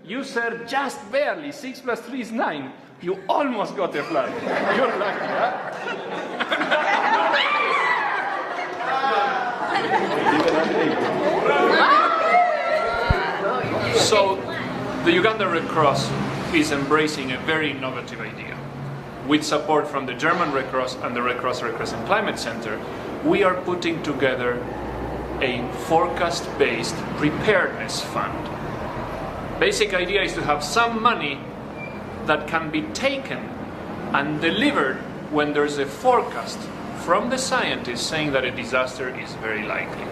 You, sir, just barely. 6 plus 3 is 9. You almost got a flood. You're lucky, huh? So, the Uganda Red Cross is embracing a very innovative idea. With support from the German Red Cross and the Red Cross and Climate Center, we are putting together a forecast-based preparedness fund. Basic idea is to have some money that can be taken and delivered when there's a forecast from the scientists saying that a disaster is very likely.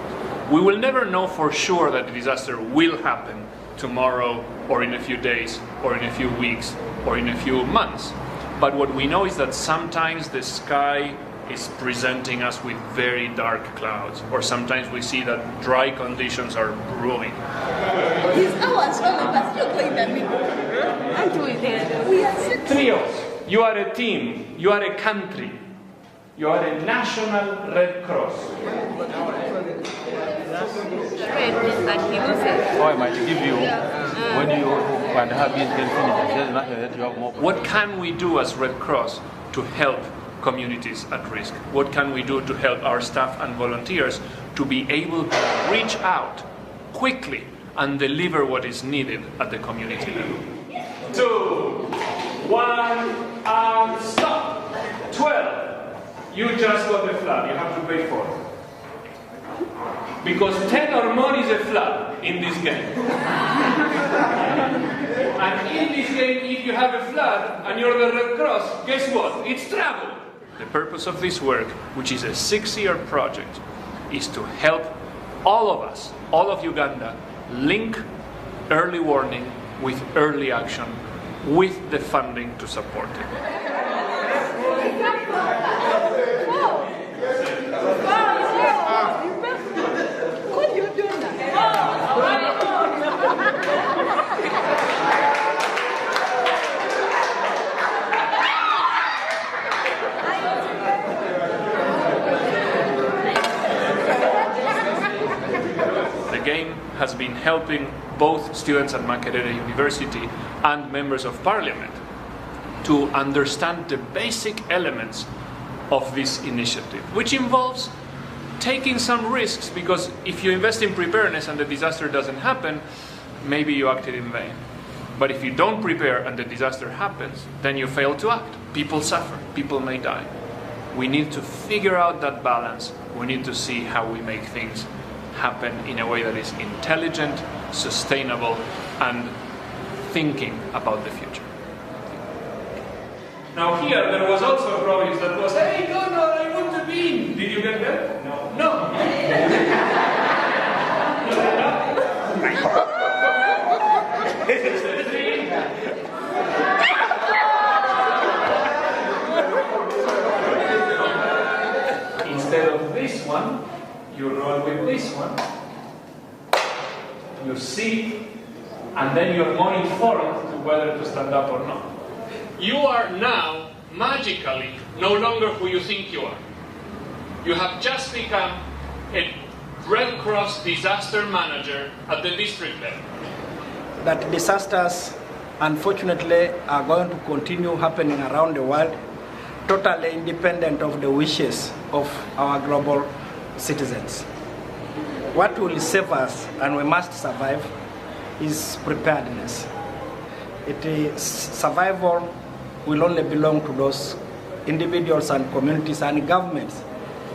We will never know for sure that a disaster will happen tomorrow or in a few days or in a few weeks or in a few months. But what we know is that sometimes the sky is presenting us with very dark clouds, or sometimes we see that dry conditions are brewing. He's ours, but you go in the middle. Aren't we there? We are six. Trios. You are a team. You are a country. You are a national Red Cross. Oh, I might give you when you have been finished. It doesn't matter that you have more. What can we do as Red Cross to help communities at risk? What can we do to help our staff and volunteers to be able to reach out quickly and deliver what is needed at the community level? 2, 1, and stop. 12. You just got a flood. You have to pay for it. Because 10 or more is a flood in this game. And in this game, if you have a flood and you're the Red Cross, guess what? It's trouble. The purpose of this work, which is a 6-year project, is to help all of us, all of Uganda, link early warning with early action, with the funding to support it. The game has been helping both students at Makerere University and members of parliament to understand the basic elements of this initiative, which involves taking some risks, because if you invest in preparedness and the disaster doesn't happen, maybe you acted in vain. But if you don't prepare and the disaster happens, then you fail to act. People suffer, people may die. We need to figure out that balance. We need to see how we make things happen in a way that is intelligent, sustainable, and thinking about the future. Now here, there was also a province that was, hey, no, I want to be. Did you get that? No. No. Instead of this one, you roll with this one. You see, and then you're more informed to whether to stand up or not. You are now, magically, no longer who you think you are. You have just become a Red Cross disaster manager at the district level. That disasters, unfortunately, are going to continue happening around the world, totally independent of the wishes of our global citizens. What will save us, and we must survive, is preparedness. Survival will only belong to those individuals and communities and governments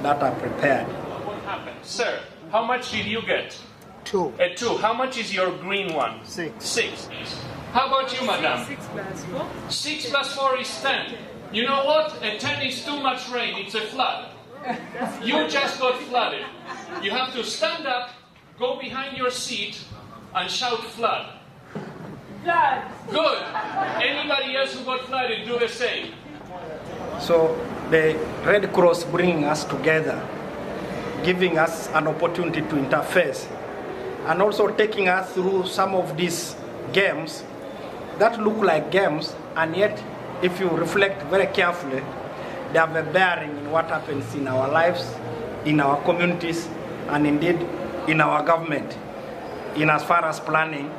that are prepared. What happened? Sir, how much did you get? 2. A 2. How much is your green one? 6. 6. How about you, madam? 6 plus 4. 6 plus 4 is 10. You know what? A 10 is too much rain. It's a flood. You just got flooded. You have to stand up, go behind your seat, and shout flood. Flood. Good. Anybody else who got flooded, do the same. So the Red Cross bringing us together, giving us an opportunity to interface, and also taking us through some of these games that look like games, and yet, if you reflect very carefully, they have a bearing in what happens in our lives, in our communities, and indeed in our government, in as far as planning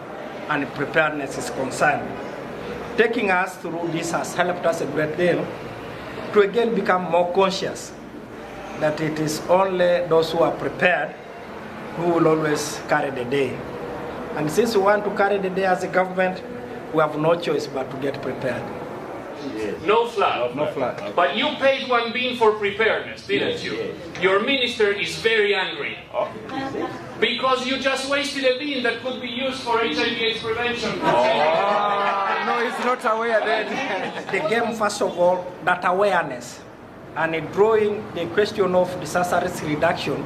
and preparedness is concerned. Taking us through this has helped us a great deal to again become more conscious that it is only those who are prepared who will always carry the day. And since we want to carry the day as a government, we have no choice but to get prepared. Yes. No flag. No flag. But you paid 1 billion for preparedness, didn't you? Yes. Your minister is very angry. Because you just wasted 1 billion that could be used for HIV/AIDS prevention. No, it's not aware then. The game, first of all, that awareness and drawing the question of disaster risk reduction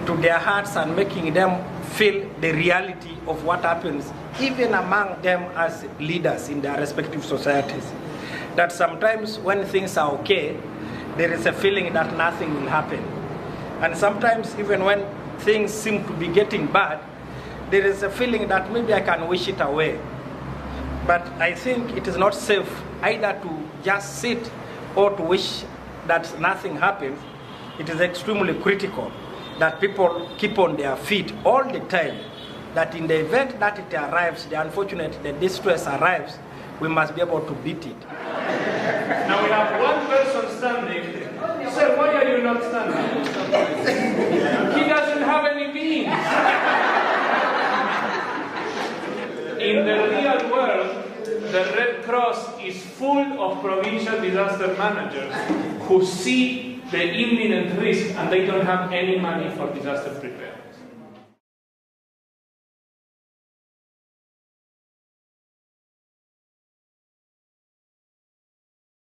to their hearts and making them feel the reality of what happens, even among them as leaders in their respective societies. That sometimes when things are okay, there is a feeling that nothing will happen. And sometimes even when things seem to be getting bad, there is a feeling that maybe I can wish it away. But I think it is not safe either to just sit or to wish that nothing happens. It is extremely critical that people keep on their feet all the time, that in the event that it arrives, the unfortunate, the distress arrives, we must be able to beat it. Now we have one person standing. Sir, why are you not standing? He doesn't have any means. In the real world, the Red Cross is full of provincial disaster managers who see the imminent risk and they don't have any money for disaster preparedness.